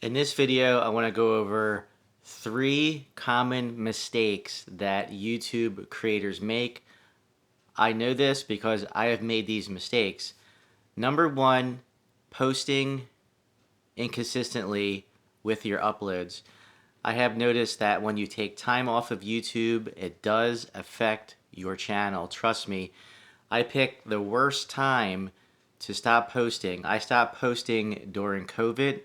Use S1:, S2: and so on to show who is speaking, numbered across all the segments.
S1: In this video, I want to go over 3 common mistakes that YouTube creators make. I know this because I have made these mistakes. Number one, posting inconsistently with your uploads. I have noticed that when you take time off of YouTube, it does affect your channel. Trust me, I picked the worst time to stop posting. I stopped posting during COVID,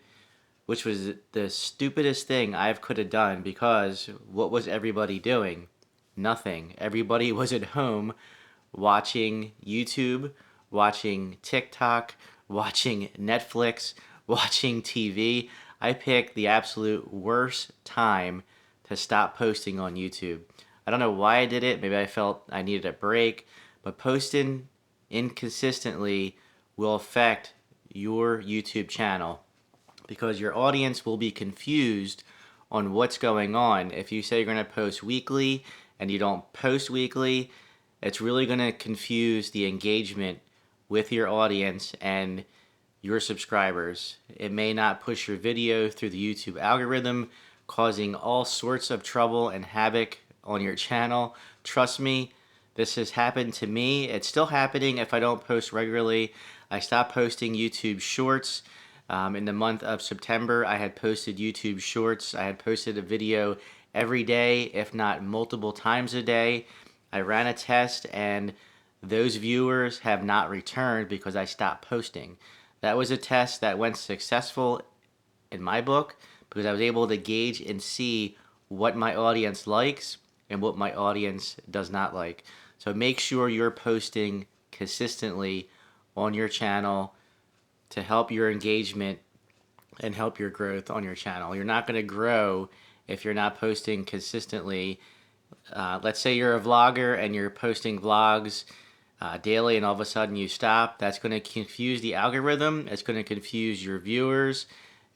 S1: which was the stupidest thing I could have done because what was everybody doing? Nothing. Everybody was at home watching YouTube, watching TikTok, watching Netflix, watching TV. I picked the absolute worst time to stop posting on YouTube. I don't know why I did it. Maybe I felt I needed a break, but posting inconsistently will affect your YouTube channel because your audience will be confused on what's going on. If you say you're going to post weekly and you don't post weekly, it's really going to confuse the engagement with your audience and your subscribers. It may not push your video through the YouTube algorithm, causing all sorts of trouble and havoc on your channel. Trust me, this has happened to me. It's still happening if I don't post regularly. I stopped posting YouTube Shorts. In the month of September, I had posted YouTube Shorts. I had posted a video every day, if not multiple times a day. I ran a test and those viewers have not returned because I stopped posting. That was a test that went successful in my book because I was able to gauge and see what my audience likes and what my audience does not like. So make sure you're posting consistently on your channel to help your engagement and help your growth on your channel. You're not going to grow if you're not posting consistently. Let's say you're a vlogger and you're posting vlogs daily and all of a sudden you stop. That's going to confuse the algorithm. It's going to confuse your viewers.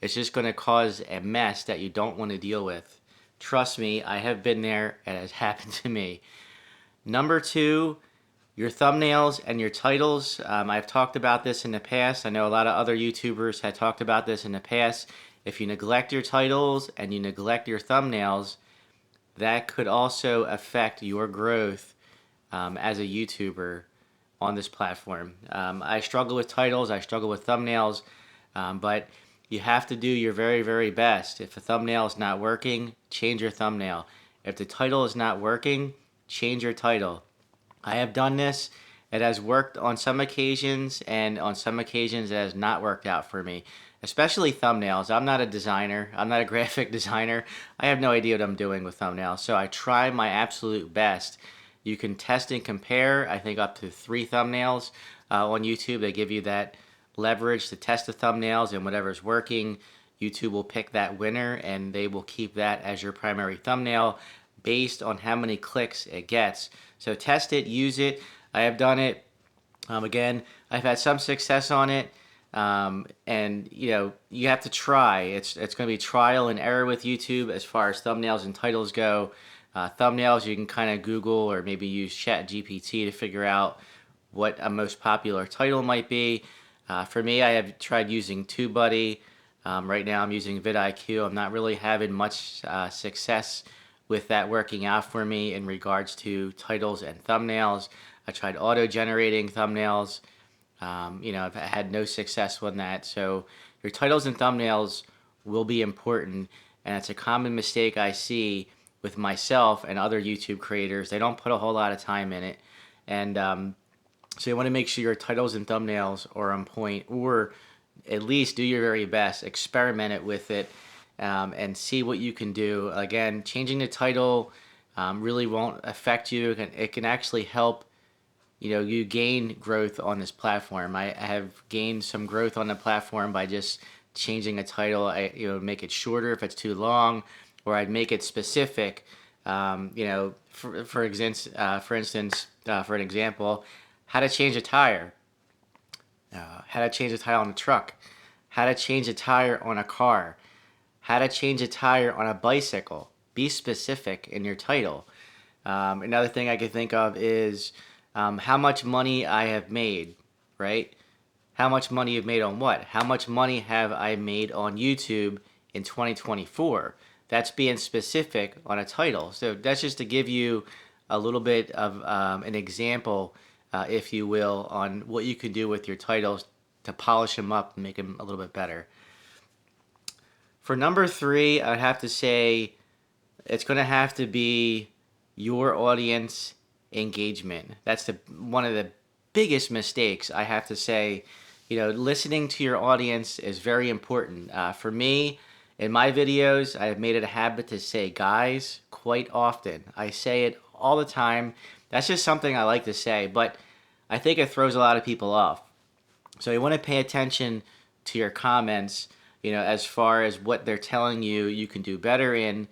S1: It's just going to cause a mess that you don't want to deal with. Trust me, I have been there and it has happened to me. Number two, your thumbnails and your titles. I've talked about this in the past. I know a lot of other YouTubers had talked about this in the past. If you neglect your titles and you neglect your thumbnails, that could also affect your growth as a YouTuber on this platform. I struggle with titles, I struggle with thumbnails, but you have to do your very, very best. If the thumbnail is not working, change your thumbnail. If the title is not working, change your title. I have done this. It has worked on some occasions, and on some occasions it has not worked out for me, especially thumbnails. I'm not a designer. I'm not a graphic designer. I have no idea what I'm doing with thumbnails, so I try my absolute best. You can test and compare, I think up to 3 thumbnails on YouTube. They give you that leverage to test the thumbnails, and whatever's working, YouTube will pick that winner, and they will keep that as your primary thumbnail based on how many clicks it gets. So test it, use it. I have done it. Again, I've had some success on it. And you have to try. It's going to be trial and error with YouTube as far as thumbnails and titles go. Thumbnails you can kind of Google or maybe use ChatGPT to figure out what a most popular title might be. For me, I have tried using TubeBuddy. Right now I'm using vidIQ. I'm not really having much success with that working out for me in regards to titles and thumbnails. I tried auto-generating thumbnails. I've had no success with that. So your titles and thumbnails will be important, and it's a common mistake I see with myself and other YouTube creators. They don't put a whole lot of time in it, and so you want to make sure your titles and thumbnails are on point, or at least do your very best. Experiment it with it, and see what you can do. Again, changing the title really won't affect you. It can actually help you gain growth on this platform. I have gained some growth on the platform by just changing a title. I make it shorter if it's too long, or I'd make it specific. For an example, how to change a tire, how to change a tire on a truck, how to change a tire on a car, how to change a tire on a bicycle. Be specific in your title. Another thing I could think of is how much money I have made, right? How much money you've made on what? How much money have I made on YouTube in 2024. That's being specific on a title. So that's just to give you a little bit of an example, if you will, on what you can do with your titles to polish them up and make them a little bit better. For number 3, I'd have to say it's going to have to be your audience engagement. That's one of the biggest mistakes, I have to say. Listening to your audience is very important. For me, in my videos, I have made it a habit to say guys quite often. I say it all the time. That's just something I like to say, but I think it throws a lot of people off. So you want to pay attention to your comments, as far as what they're telling you you can do better in.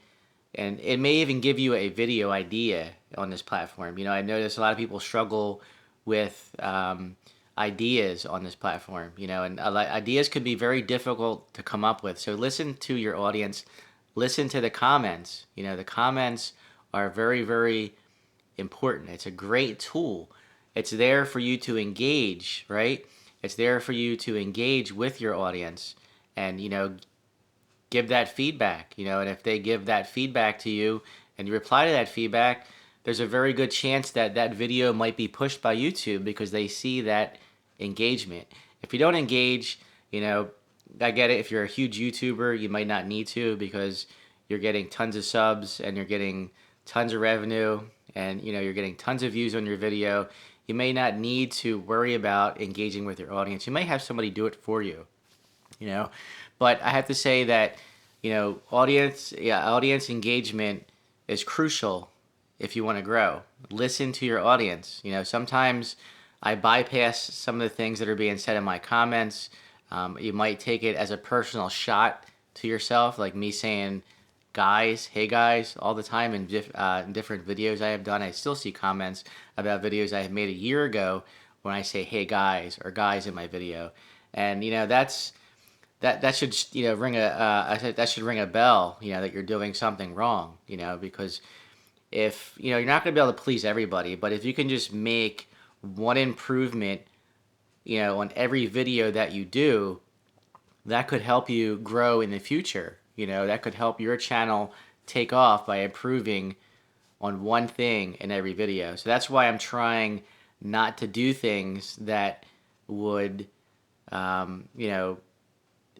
S1: And it may even give you a video idea on this platform. I notice a lot of people struggle with ideas on this platform, and ideas could be very difficult to come up with. So listen to your audience, listen to the comments. The comments are very, very important. It's a great tool. It's there for you to engage, right? It's there for you to engage with your audience and, give that feedback, and if they give that feedback to you and you reply to that feedback, there's a very good chance that that video might be pushed by YouTube because they see that engagement. If you don't engage, I get it. If you're a huge YouTuber, you might not need to because you're getting tons of subs and you're getting tons of revenue and, you're getting tons of views on your video. You may not need to worry about engaging with your audience. You may have somebody do it for you, But I have to say that, audience engagement is crucial if you want to grow. Listen to your audience. Sometimes I bypass some of the things that are being said in my comments. You might take it as a personal shot to yourself, like me saying guys, hey guys, all the time in different videos I have done. I still see comments about videos I have made a year ago when I say hey guys or guys in my video. And, that should ring a bell, that you're doing something wrong, because if you're not going to be able to please everybody, but if you can just make one improvement on every video that you do, that could help you grow in the future. That could help your channel take off by improving on one thing in every video. So that's why I'm trying not to do things that would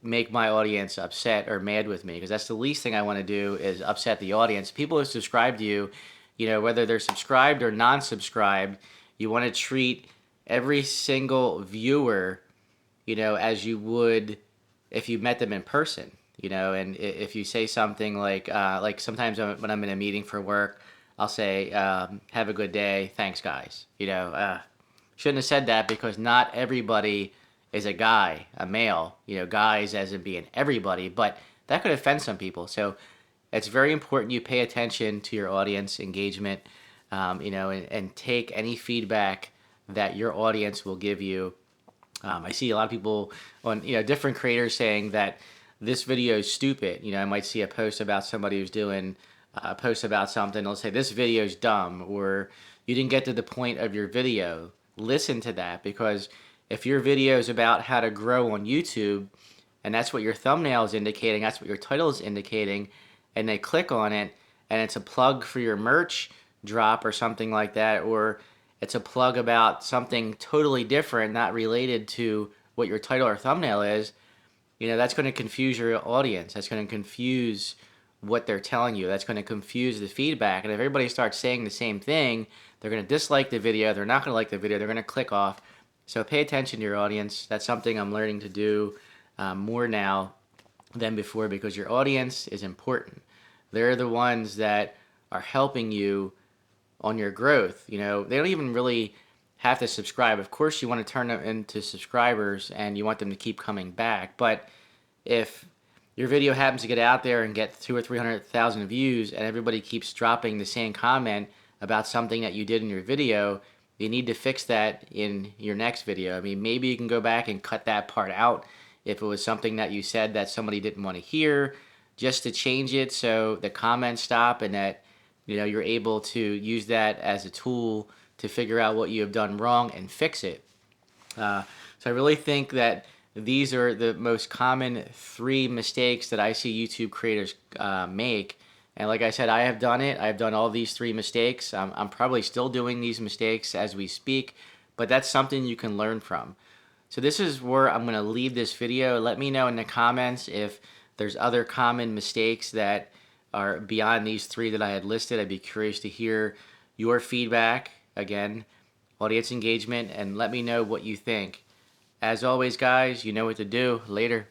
S1: make my audience upset or mad with me, because that's the least thing I want to do is upset the audience. People who subscribe to you, whether they're subscribed or non-subscribed, you want to treat every single viewer, as you would if you met them in person, and if you say something like sometimes when I'm in a meeting for work, I'll say, have a good day, thanks guys. Shouldn't have said that because not everybody is a guy, a male, guys as in being everybody, but that could offend some people. So it's very important you pay attention to your audience engagement, and take any feedback that your audience will give you. I see a lot of people on, different creators saying that this video is stupid. I might see a post about somebody who's doing a post about something. They'll say this video is dumb, or you didn't get to the point of your video. Listen to that, because if your video is about how to grow on YouTube, and that's what your thumbnail is indicating, that's what your title is indicating, and they click on it, and it's a plug for your merch drop or something like that, or it's a plug about something totally different, not related to what your title or thumbnail is, that's going to confuse your audience. That's going to confuse what they're telling you. That's going to confuse the feedback. And if everybody starts saying the same thing, they're going to dislike the video. They're not going to like the video. They're going to click off. So pay attention to your audience. That's something I'm learning to do more now than before, because your audience is important. They're the ones that are helping you on your growth. They don't even really have to subscribe. Of course, you want to turn them into subscribers and you want them to keep coming back. But if your video happens to get out there and get 200,000 or 300,000 views and everybody keeps dropping the same comment about something that you did in your video, you need to fix that in your next video. I mean, maybe you can go back and cut that part out if it was something that you said that somebody didn't want to hear, just to change it so the comments stop and that you're able to use that as a tool to figure out what you have done wrong and fix it. So I really think that these are the most common 3 mistakes that I see YouTube creators make. And like I said, I have done it. I've done all these 3 mistakes. I'm probably still doing these mistakes as we speak, but that's something you can learn from. So this is where I'm going to leave this video. Let me know in the comments if there's other common mistakes that are beyond these 3 that I had listed. I'd be curious to hear your feedback. Again, audience engagement, and let me know what you think. As always, guys, you know what to do. Later.